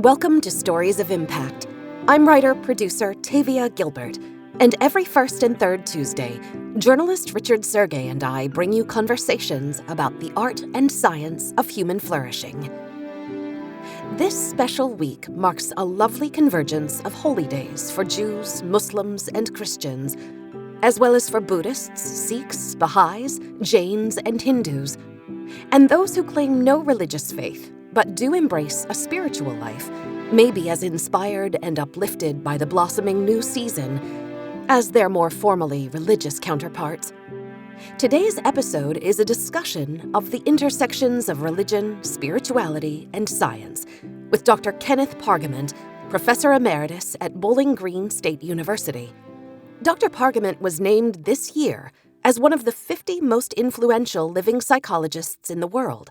Welcome to Stories of Impact. I'm writer-producer Tavia Gilbert, and every first and third Tuesday, journalist Richard Sergey and I bring you conversations about the art and science of human flourishing. This special week marks a lovely convergence of holy days for Jews, Muslims, and Christians, as well as for Buddhists, Sikhs, Baha'is, Jains, and Hindus, and those who claim no religious faith but do embrace a spiritual life, may be as inspired and uplifted by the blossoming new season as their more formally religious counterparts. Today's episode is a discussion of the intersections of religion, spirituality, and science with Dr. Kenneth Pargament, Professor Emeritus at Bowling Green State University. Dr. Pargament was named this year as one of the 50 most influential living psychologists in the world,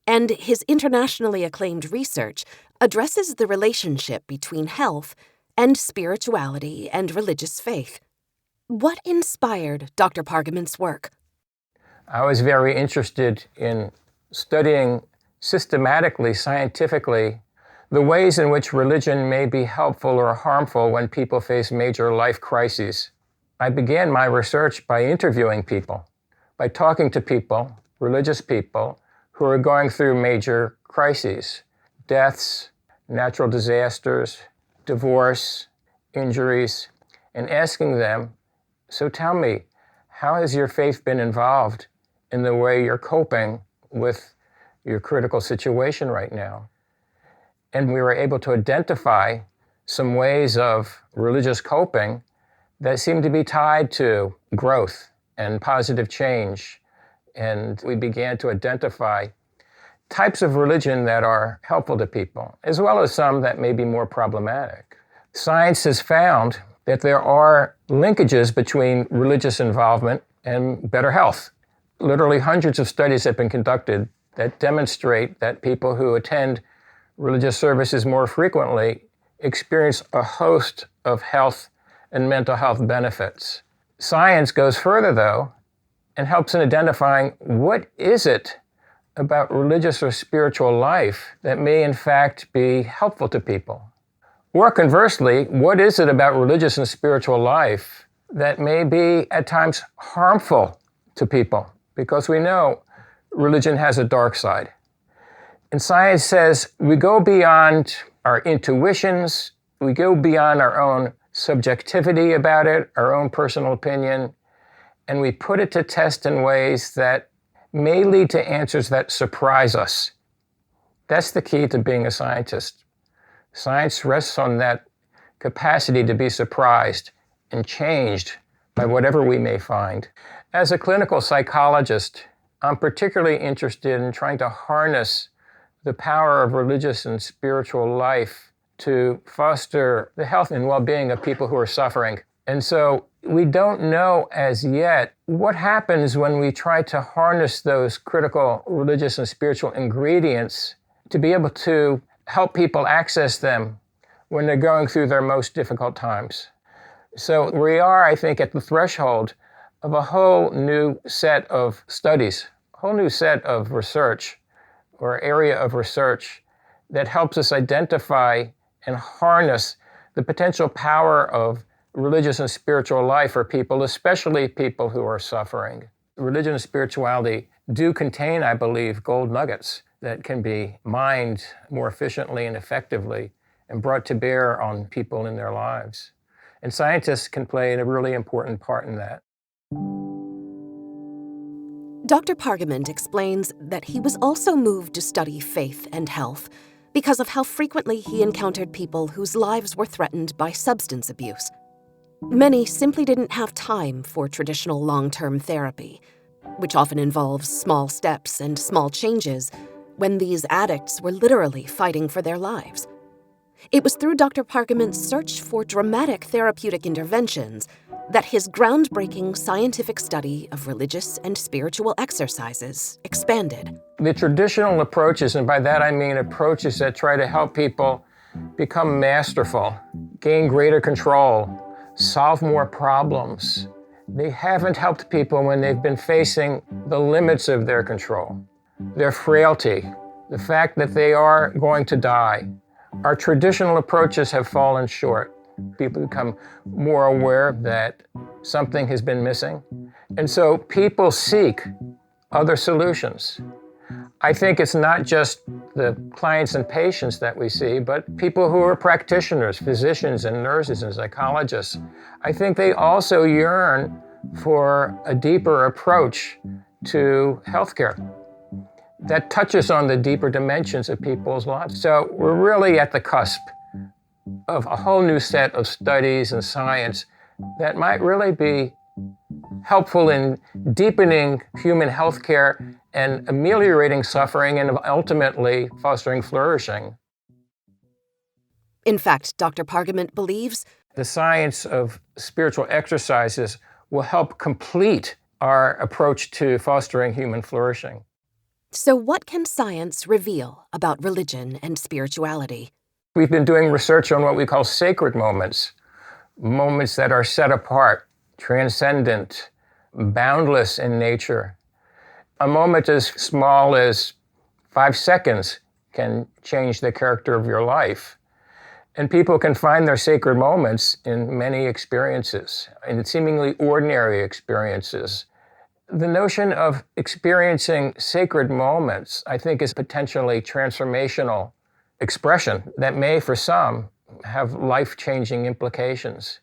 and his internationally acclaimed research addresses the relationship between health and spirituality and religious faith. What inspired Dr. Pargament's work? I was very interested in studying systematically, scientifically, the ways in which religion may be helpful or harmful when people face major life crises. I began my research by interviewing people, by talking to people, religious people, who are going through major crises, deaths, natural disasters, divorce, injuries, and asking them, so tell me, how has your faith been involved in the way you're coping with your critical situation right now? And we were able to identify some ways of religious coping that seemed to be tied to growth and positive change. And we began to identify types of religion that are helpful to people, as well as some that may be more problematic. Science has found that there are linkages between religious involvement and better health. Literally hundreds of studies have been conducted that demonstrate that people who attend religious services more frequently experience a host of health and mental health benefits. Science goes further, though, and helps in identifying what is it about religious or spiritual life that may in fact be helpful to people. Or conversely, what is it about religious and spiritual life that may be at times harmful to people? Because we know religion has a dark side. And science says we go beyond our intuitions, we go beyond our own subjectivity about it, our own personal opinion, and we put it to test in ways that may lead to answers that surprise us. That's the key to being a scientist. Science rests on that capacity to be surprised and changed by whatever we may find. As a clinical psychologist, I'm particularly interested in trying to harness the power of religious and spiritual life to foster the health and well-being of people who are suffering. And so we don't know as yet what happens when we try to harness those critical religious and spiritual ingredients to be able to help people access them when they're going through their most difficult times. So we are, I think, at the threshold of a whole new set of studies, a whole new set of research or area of research that helps us identify and harness the potential power of religious and spiritual life for people, especially people who are suffering. Religion and spirituality do contain, I believe, gold nuggets that can be mined more efficiently and effectively and brought to bear on people in their lives. And scientists can play a really important part in that. Dr. Pargament explains that he was also moved to study faith and health because of how frequently he encountered people whose lives were threatened by substance abuse. Many simply didn't have time for traditional long-term therapy, which often involves small steps and small changes when these addicts were literally fighting for their lives. It was through Dr. Pargament's search for dramatic therapeutic interventions that his groundbreaking scientific study of religious and spiritual exercises expanded. The traditional approaches, and by that I mean approaches that try to help people become masterful, gain greater control, solve more problems. They haven't helped people when they've been facing the limits of their control, their frailty, the fact that they are going to die, Our traditional approaches have fallen short. People become more aware that something has been missing. And so people seek other solutions. I think it's not just the clients and patients that we see, but people who are practitioners, physicians and nurses and psychologists. I think they also yearn for a deeper approach to healthcare that touches on the deeper dimensions of people's lives. So we're really at the cusp of a whole new set of studies and science that might really be helpful in deepening human healthcare and ameliorating suffering and ultimately fostering flourishing. In fact, Dr. Pargament believes the science of spiritual exercises will help complete our approach to fostering human flourishing. So what can science reveal about religion and spirituality? We've been doing research on what we call sacred moments, moments that are set apart, transcendent, boundless in nature. A moment as small as 5 seconds can change the character of your life. And people can find their sacred moments in many experiences, in seemingly ordinary experiences. The notion of experiencing sacred moments, I think, is potentially transformational expression that may, for some, have life-changing implications.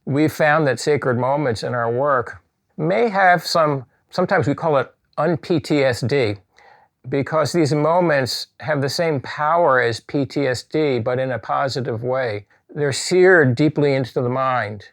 We've found that sacred moments in our work may have sometimes we call it un-PTSD, because these moments have the same power as PTSD, but in a positive way. They're seared deeply into the mind,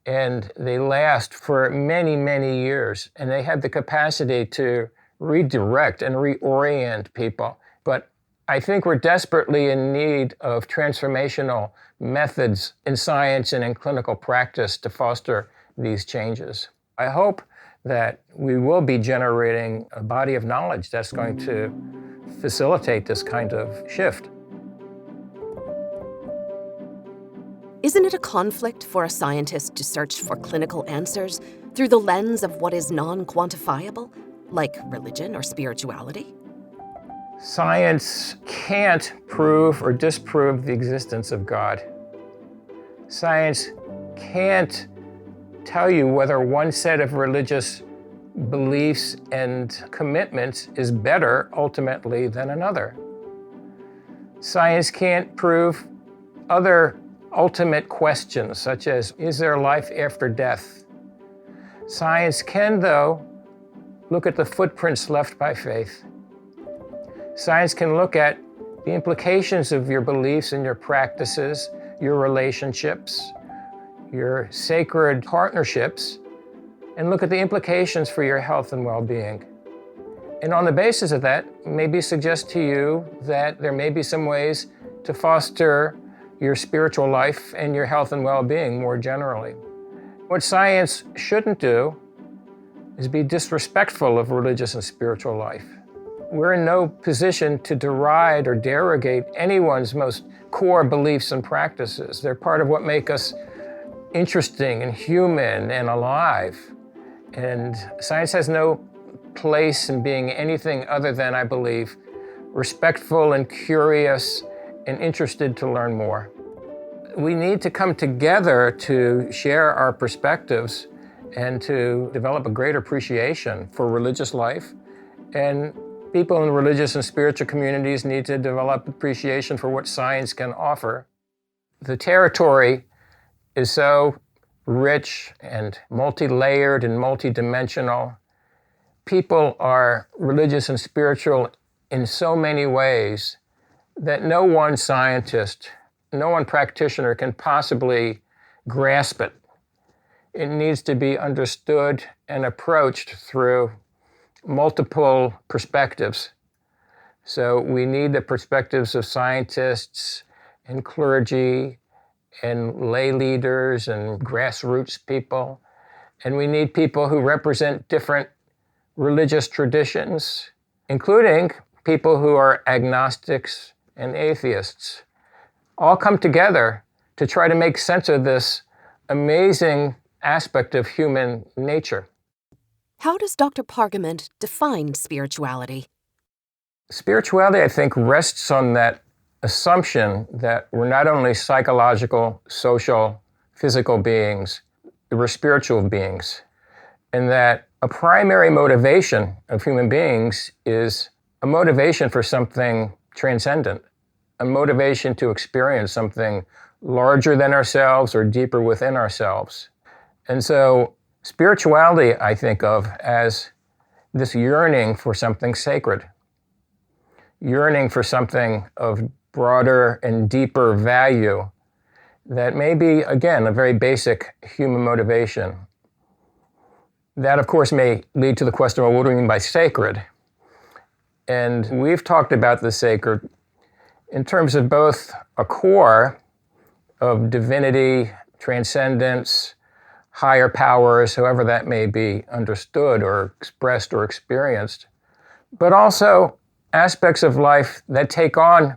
and they last for many, many years, and they have the capacity to redirect and reorient people. But I think we're desperately in need of transformational methods in science and in clinical practice to foster these changes. I hope that we will be generating a body of knowledge that's going to facilitate this kind of shift. Isn't it a conflict for a scientist to search for clinical answers through the lens of what is non-quantifiable, like religion or spirituality? Science can't prove or disprove the existence of God. Science can't tell you whether one set of religious beliefs and commitments is better ultimately than another. Science can't prove other ultimate questions, such as, is there life after death? Science can, though, look at the footprints left by faith. Science can look at the implications of your beliefs and your practices, your relationships, your sacred partnerships, and look at the implications for your health and well-being. And on the basis of that, maybe suggest to you that there may be some ways to foster your spiritual life and your health and well-being more generally. What science shouldn't do is be disrespectful of religious and spiritual life. We're in no position to deride or derogate anyone's most core beliefs and practices. They're part of what make us interesting and human and alive. And science has no place in being anything other than, I believe, respectful and curious and interested to learn more. We need to come together to share our perspectives and to develop a great appreciation for religious life. And people in religious and spiritual communities need to develop appreciation for what science can offer. The territory is so rich and multi-layered and multi-dimensional. People are religious and spiritual in so many ways that no one scientist, no one practitioner can possibly grasp it. It needs to be understood and approached through multiple perspectives. So we need the perspectives of scientists and clergy and lay leaders and grassroots people. And we need people who represent different religious traditions, including people who are agnostics and atheists, all come together to try to make sense of this amazing aspect of human nature. How does Dr. Pargament define spirituality? Spirituality, I think, rests on that assumption that we're not only psychological, social, physical beings, we're spiritual beings, and that a primary motivation of human beings is a motivation for something transcendent, a motivation to experience something larger than ourselves or deeper within ourselves. And so spirituality I think of as this yearning for something sacred, yearning for something of broader and deeper value that may be, again, a very basic human motivation. That, of course, may lead to the question, well, what do we mean by sacred? And we've talked about the sacred in terms of both a core of divinity, transcendence, higher powers, however that may be understood or expressed or experienced, but also aspects of life that take on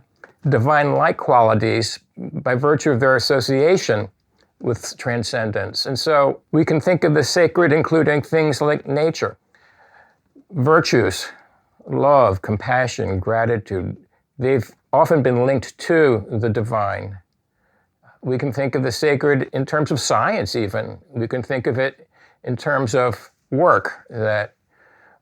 divine-like qualities by virtue of their association with transcendence. And so we can think of the sacred including things like nature, virtues, love, compassion, gratitude. They've often been linked to the divine. We can think of the sacred in terms of science even. We can think of it in terms of work, that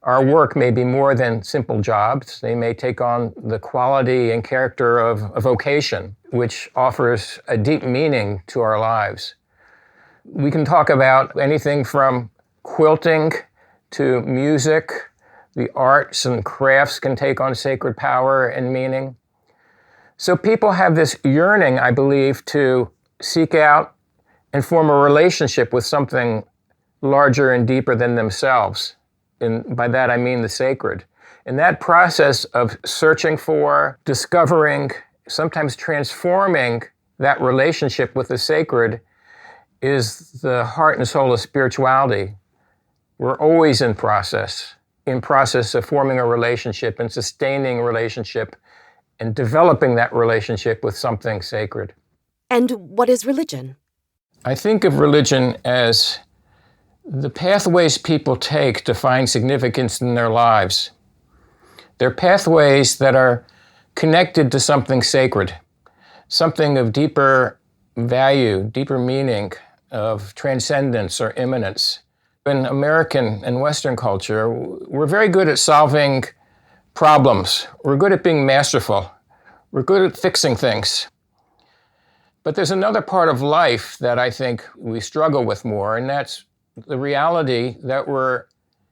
our work may be more than simple jobs. They may take on the quality and character of a vocation, which offers a deep meaning to our lives. We can talk about anything from quilting to music. The arts and crafts can take on sacred power and meaning. So people have this yearning, I believe, to seek out and form a relationship with something larger and deeper than themselves. And by that I mean the sacred. And that process of searching for, discovering, sometimes transforming that relationship with the sacred is the heart and soul of spirituality. We're always in process of forming a relationship and sustaining a relationship and developing that relationship with something sacred. And what is religion? I think of religion as the pathways people take to find significance in their lives. They're pathways that are connected to something sacred, something of deeper value, deeper meaning, of transcendence or immanence. In American and Western culture, we're very good at solving problems. We're good at being masterful. We're good at fixing things. But there's another part of life that I think we struggle with more, and that's the reality that we're,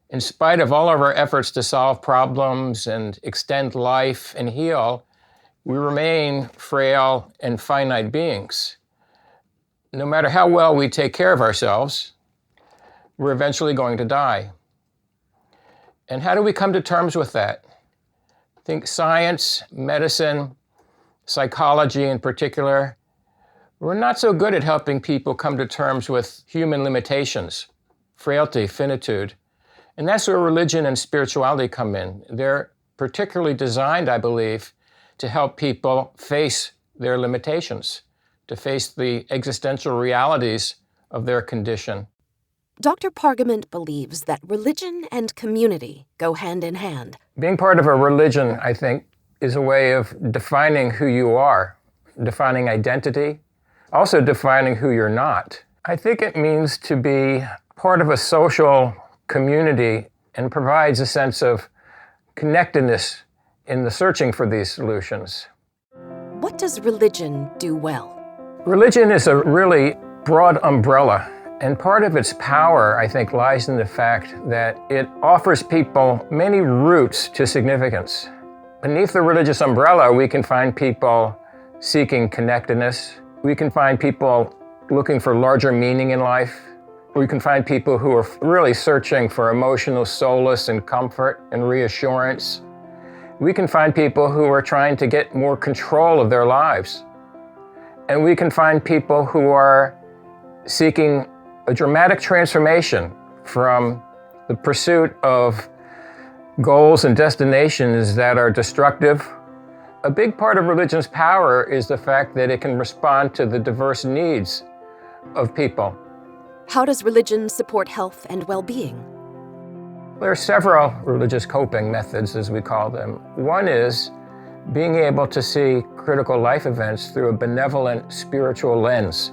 in spite of all of our efforts to solve problems and extend life and heal, we remain frail and finite beings. No matter how well we take care of ourselves, we're eventually going to die. And how do we come to terms with that? I think science, medicine, psychology in particular, we're not so good at helping people come to terms with human limitations, frailty, finitude. And that's where religion and spirituality come in. They're particularly designed, I believe, to help people face their limitations, to face the existential realities of their condition. Dr. Pargament believes that religion and community go hand in hand. Being part of a religion, I think, is a way of defining who you are, defining identity, also defining who you're not. I think it means to be part of a social community and provides a sense of connectedness in the searching for these solutions. What does religion do well? Religion is a really broad umbrella, and part of its power, I think, lies in the fact that it offers people many routes to significance. Beneath the religious umbrella, we can find people seeking connectedness. We can find people looking for larger meaning in life. We can find people who are really searching for emotional solace and comfort and reassurance. We can find people who are trying to get more control of their lives. And we can find people who are seeking a dramatic transformation from the pursuit of goals and destinations that are destructive. A big part of religion's power is the fact that it can respond to the diverse needs of people. How does religion support health and well-being? There are several religious coping methods, as we call them. One is being able to see critical life events through a benevolent spiritual lens,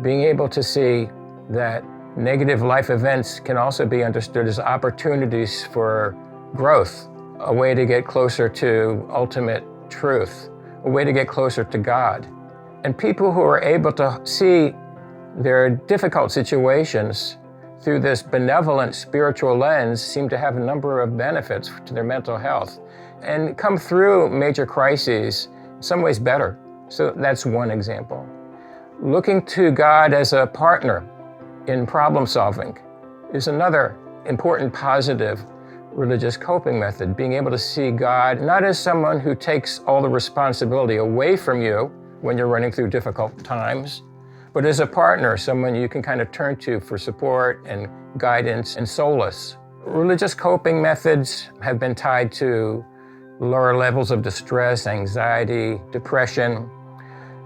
being able to see that negative life events can also be understood as opportunities for growth, a way to get closer to ultimate truth, a way to get closer to God. And people who are able to see their difficult situations through this benevolent spiritual lens seem to have a number of benefits to their mental health and come through major crises in some ways better. So that's one example. Looking to God as a partner in problem solving is another important positive religious coping method, being able to see God not as someone who takes all the responsibility away from you when you're running through difficult times, but as a partner, someone you can kind of turn to for support and guidance and solace. Religious coping methods have been tied to lower levels of distress, anxiety, depression.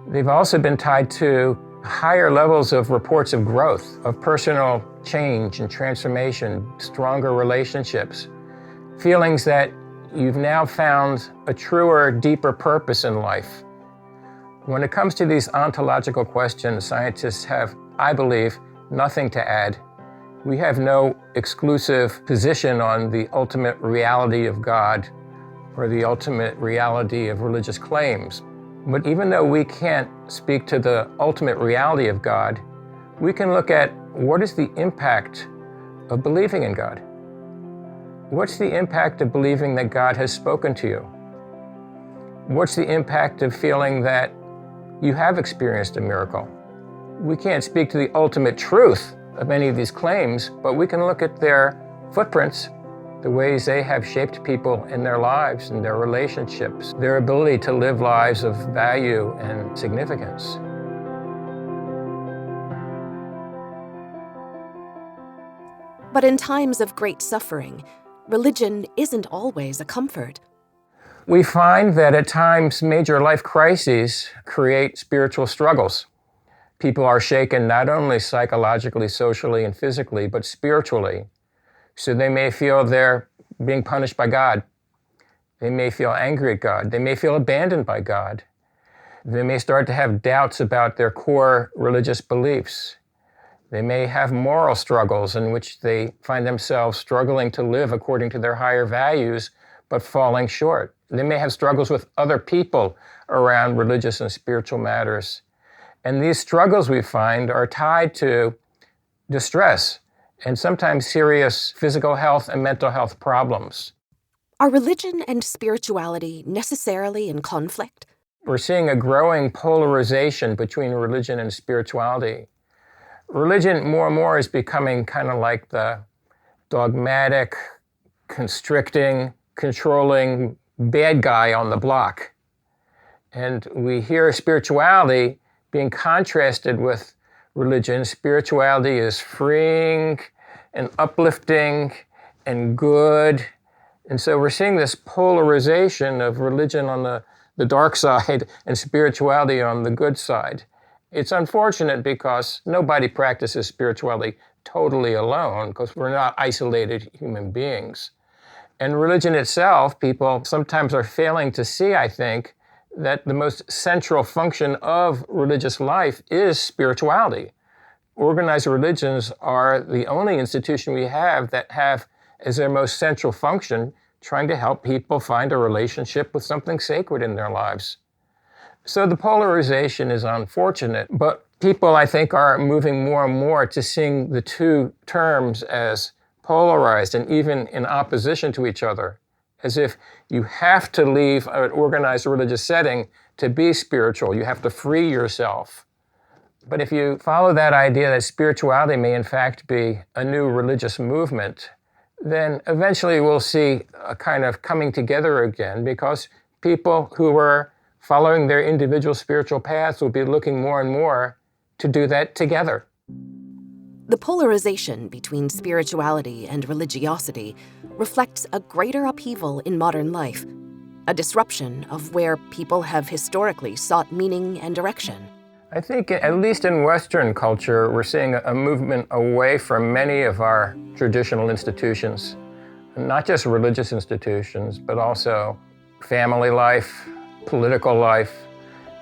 They've also been tied to higher levels of reports of growth, of personal change and transformation, stronger relationships, feelings that you've now found a truer, deeper purpose in life. When it comes to these ontological questions, scientists have, I believe, nothing to add. We have no exclusive position on the ultimate reality of God or the ultimate reality of religious claims. But even though we can't speak to the ultimate reality of God, we can look at what is the impact of believing in God. What's the impact of believing that God has spoken to you? What's the impact of feeling that you have experienced a miracle? We can't speak to the ultimate truth of any of these claims, but we can look at their footprints, the ways they have shaped people in their lives and their relationships, their ability to live lives of value and significance. But in times of great suffering, religion isn't always a comfort. We find that at times major life crises create spiritual struggles. People are shaken not only psychologically, socially, and physically, but spiritually. So they may feel they're being punished by God. They may feel angry at God. They may feel abandoned by God. They may start to have doubts about their core religious beliefs. They may have moral struggles in which they find themselves struggling to live according to their higher values, but falling short. They may have struggles with other people around religious and spiritual matters. And these struggles, we find, are tied to distress and sometimes serious physical health and mental health problems. Are religion and spirituality necessarily in conflict? We're seeing a growing polarization between religion and spirituality. Religion more and more is becoming kind of like the dogmatic, constricting, controlling bad guy on the block. And we hear spirituality being contrasted with religion. Spirituality is freeing and uplifting and good. And so we're seeing this polarization of religion on the dark side and spirituality on the good side. It's unfortunate because nobody practices spirituality totally alone, because we're not isolated human beings. And religion itself, people sometimes are failing to see, I think, that the most central function of religious life is spirituality. Organized religions are the only institution we have that have as their most central function trying to help people find a relationship with something sacred in their lives. So the polarization is unfortunate, but people, I think, are moving more and more to seeing the two terms as polarized and even in opposition to each other, as if you have to leave an organized religious setting to be spiritual. You have to free yourself. But if you follow that idea that spirituality may in fact be a new religious movement, then eventually we'll see a kind of coming together again, because people who are following their individual spiritual paths will be looking more and more to do that together. The polarization between spirituality and religiosity reflects a greater upheaval in modern life, a disruption of where people have historically sought meaning and direction. I think, at least in Western culture, we're seeing a movement away from many of our traditional institutions, not just religious institutions, but also family life, political life,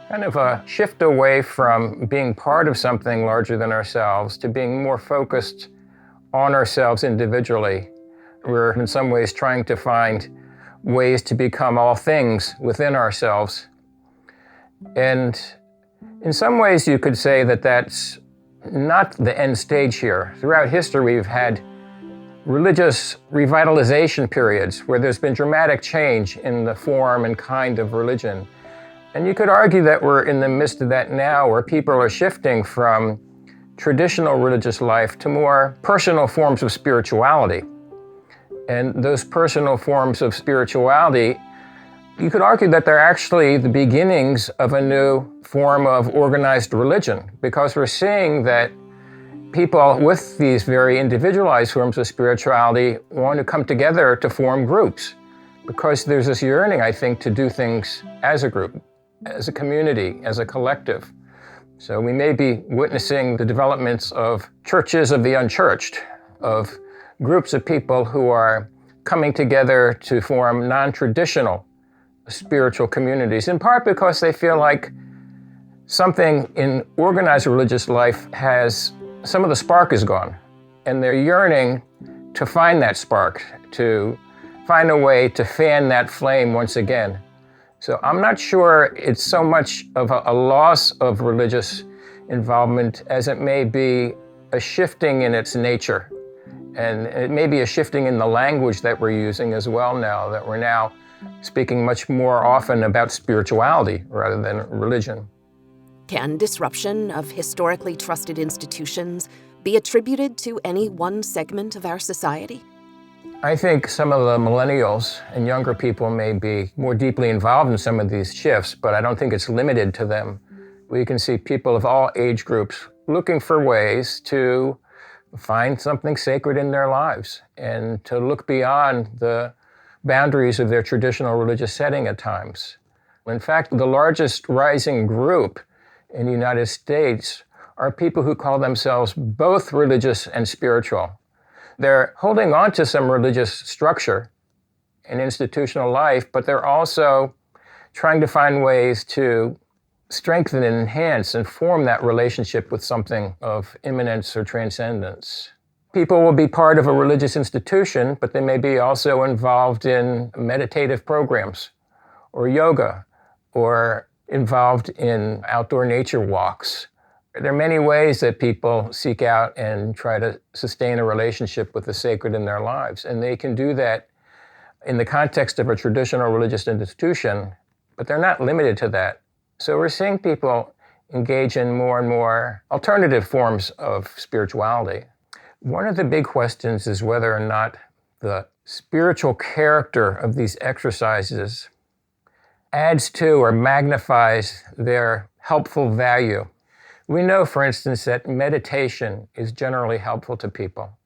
kind of a shift away from being part of something larger than ourselves to being more focused on ourselves individually. We're in some ways trying to find ways to become all things within ourselves. And in some ways you could say that that's not the end stage here. Throughout history we've had religious revitalization periods where there's been dramatic change in the form and kind of religion. And you could argue that we're in the midst of that now, where people are shifting from traditional religious life to more personal forms of spirituality. And those personal forms of spirituality, you could argue that they're actually the beginnings of a new form of organized religion, because we're seeing that people with these very individualized forms of spirituality want to come together to form groups, because there's this yearning, I think, to do things as a group, as a community, as a collective. So we may be witnessing the developments of churches of the unchurched, of groups of people who are coming together to form non-traditional spiritual communities, in part because they feel like something in organized religious life has, some of the spark is gone, and they're yearning to find that spark, to find a way to fan that flame once again. So I'm not sure it's so much of a loss of religious involvement as it may be a shifting in its nature. And it may be a shifting in the language that we're using as well now, that we're now speaking much more often about spirituality rather than religion. Can disruption of historically trusted institutions be attributed to any one segment of our society? I think some of the millennials and younger people may be more deeply involved in some of these shifts, but I don't think it's limited to them. We can see people of all age groups looking for ways to find something sacred in their lives and to look beyond the boundaries of their traditional religious setting at times. In fact, the largest rising group in the United States are people who call themselves both religious and spiritual. They're holding on to some religious structure and institutional life, but they're also trying to find ways to strengthen and enhance and form that relationship with something of immanence or transcendence. People will be part of a religious institution, but they may be also involved in meditative programs or yoga or involved in outdoor nature walks. There are many ways that people seek out and try to sustain a relationship with the sacred in their lives, and they can do that in the context of a traditional religious institution, but they're not limited to that. So we're seeing people engage in more and more alternative forms of spirituality. One of the big questions is whether or not the spiritual character of these exercises adds to or magnifies their helpful value. We know, for instance, that meditation is generally helpful to people.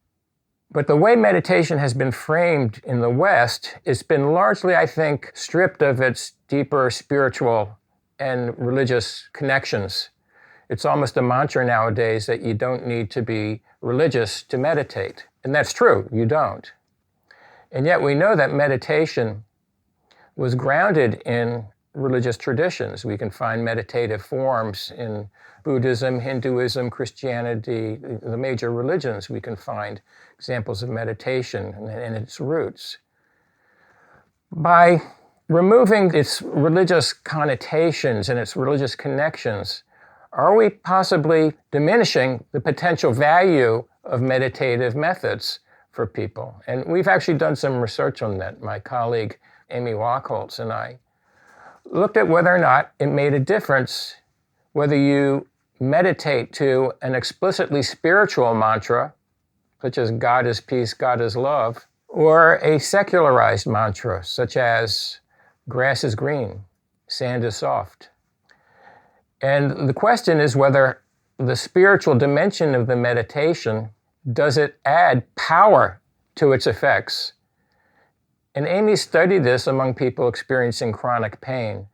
But the way meditation has been framed in the West, it's been largely, I think, stripped of its deeper spiritual and religious connections. It's almost a mantra nowadays that you don't need to be religious to meditate. And that's true, you don't. And yet we know that meditation was grounded in religious traditions. We can find meditative forms in Buddhism, Hinduism, Christianity, the major religions. We can find examples of meditation and its roots. By removing its religious connotations and its religious connections, are we possibly diminishing the potential value of meditative methods for people? And we've actually done some research on that. My colleague, Amy Wachholz, and I looked at whether or not it made a difference whether you meditate to an explicitly spiritual mantra, such as God is peace, God is love, or a secularized mantra, such as grass is green, sand is soft. And the question is whether the spiritual dimension of the meditation, does it add power to its effects? And Amy studied this among people experiencing chronic pain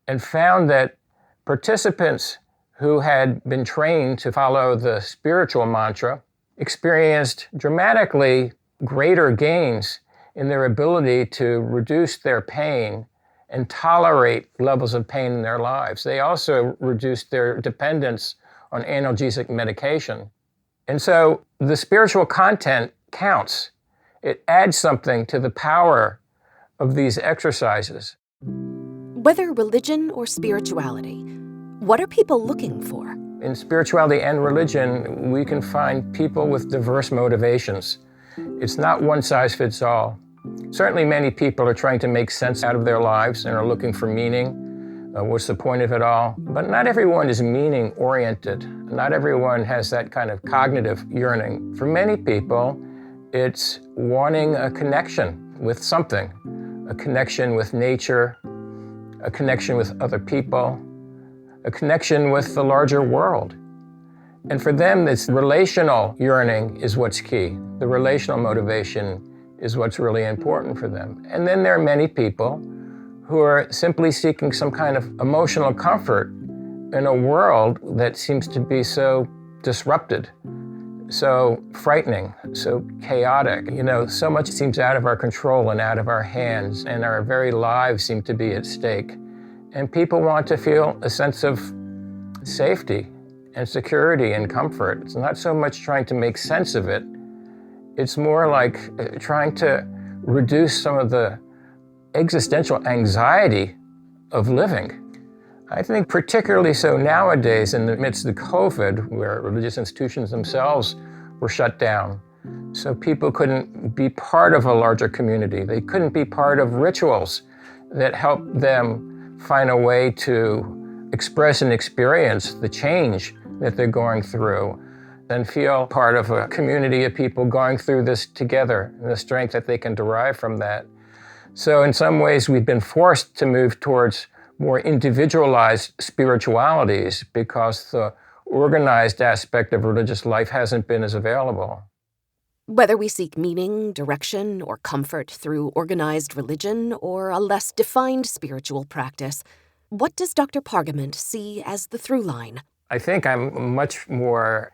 and found that participants who had been trained to follow the spiritual mantra experienced dramatically greater gains in their ability to reduce their pain and tolerate levels of pain in their lives. They also reduce their dependence on analgesic medication. And so the spiritual content counts. It adds something to the power of these exercises. Whether religion or spirituality, what are people looking for? In spirituality and religion, we can find people with diverse motivations. It's not one size fits all. Certainly many people are trying to make sense out of their lives and are looking for meaning. What's the point of it all? But not everyone is meaning-oriented. Not everyone has that kind of cognitive yearning. For many people, it's wanting a connection with something, a connection with nature, a connection with other people, a connection with the larger world. And for them, this relational yearning is what's key. The relational motivation is what's really important for them. And then there are many people who are simply seeking some kind of emotional comfort in a world that seems to be so disrupted, so frightening, so chaotic. So much seems out of our control and out of our hands, and our very lives seem to be at stake. And people want to feel a sense of safety and security and comfort. It's not so much trying to make sense of it. It's more like trying to reduce some of the existential anxiety of living. I think particularly so nowadays in the midst of COVID, where religious institutions themselves were shut down. So people couldn't be part of a larger community. They couldn't be part of rituals that helped them find a way to express and experience the change that they're going through and feel part of a community of people going through this together and the strength that they can derive from that. So in some ways, we've been forced to move towards more individualized spiritualities because the organized aspect of religious life hasn't been as available. Whether we seek meaning, direction, or comfort through organized religion or a less defined spiritual practice, what does Dr. Pargament see as the through line? I think I'm much more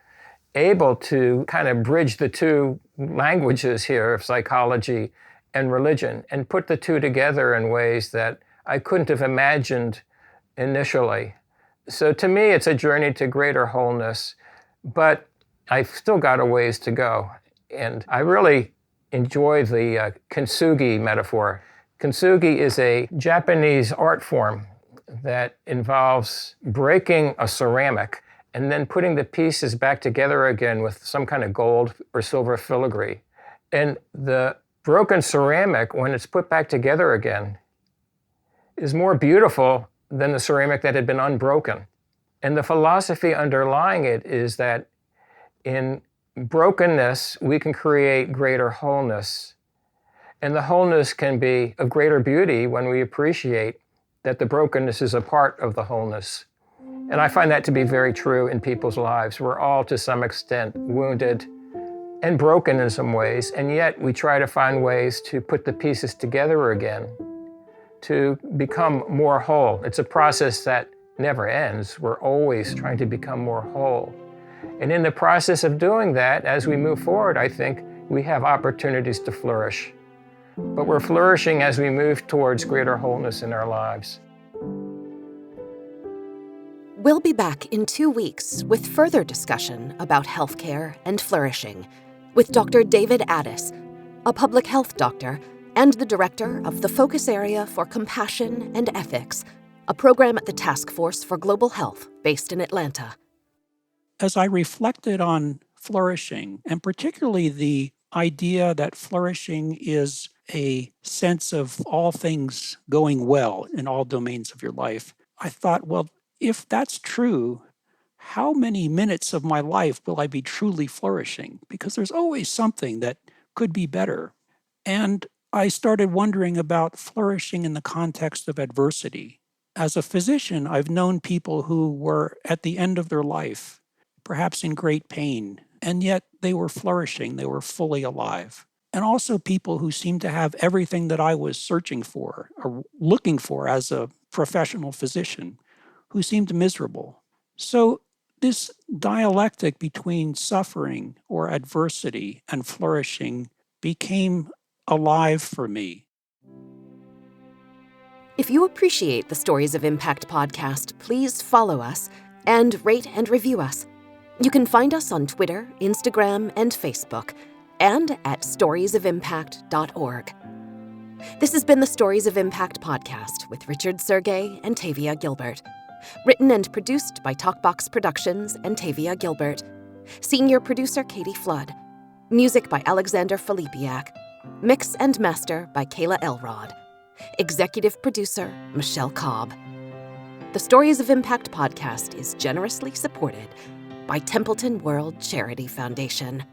able to kind of bridge the two languages here of psychology and religion and put the two together in ways that I couldn't have imagined initially. So to me, it's a journey to greater wholeness, but I've still got a ways to go. And I really enjoy the kintsugi metaphor. Kintsugi is a Japanese art form that involves breaking a ceramic and then putting the pieces back together again with some kind of gold or silver filigree. And the broken ceramic, when it's put back together again, is more beautiful than the ceramic that had been unbroken. And the philosophy underlying it is that in brokenness, we can create greater wholeness. And the wholeness can be of greater beauty when we appreciate that the brokenness is a part of the wholeness. And I find that to be very true in people's lives. We're all, to some extent, wounded and broken in some ways, and yet we try to find ways to put the pieces together again, to become more whole. It's a process that never ends. We're always trying to become more whole. And in the process of doing that, as we move forward, I think we have opportunities to flourish. But we're flourishing as we move towards greater wholeness in our lives. We'll be back in 2 weeks with further discussion about healthcare and flourishing with Dr. David Addis, a public health doctor and the director of the Focus Area for Compassion and Ethics, a program at the Task Force for Global Health based in Atlanta. As I reflected on flourishing, and particularly the idea that flourishing is a sense of all things going well in all domains of your life, I thought, well, if that's true, how many minutes of my life will I be truly flourishing? Because there's always something that could be better. And I started wondering about flourishing in the context of adversity. As a physician, I've known people who were at the end of their life, perhaps in great pain, and yet they were flourishing, they were fully alive. And also people who seemed to have everything that I was searching for or looking for as a professional physician, who seemed miserable. So this dialectic between suffering or adversity and flourishing became alive for me. If you appreciate the Stories of Impact podcast, please follow us and rate and review us. You can find us on Twitter, Instagram, and Facebook, and at storiesofimpact.org. This has been the Stories of Impact podcast with Richard Sergey and Tavia Gilbert. Written and produced by Talkbox Productions and Tavia Gilbert. Senior producer Katie Flood. Music by Alexander Filipiak. Mix and master by Kayla Elrod. Executive producer Michelle Cobb. The Stories of Impact podcast is generously supported by Templeton World Charity Foundation.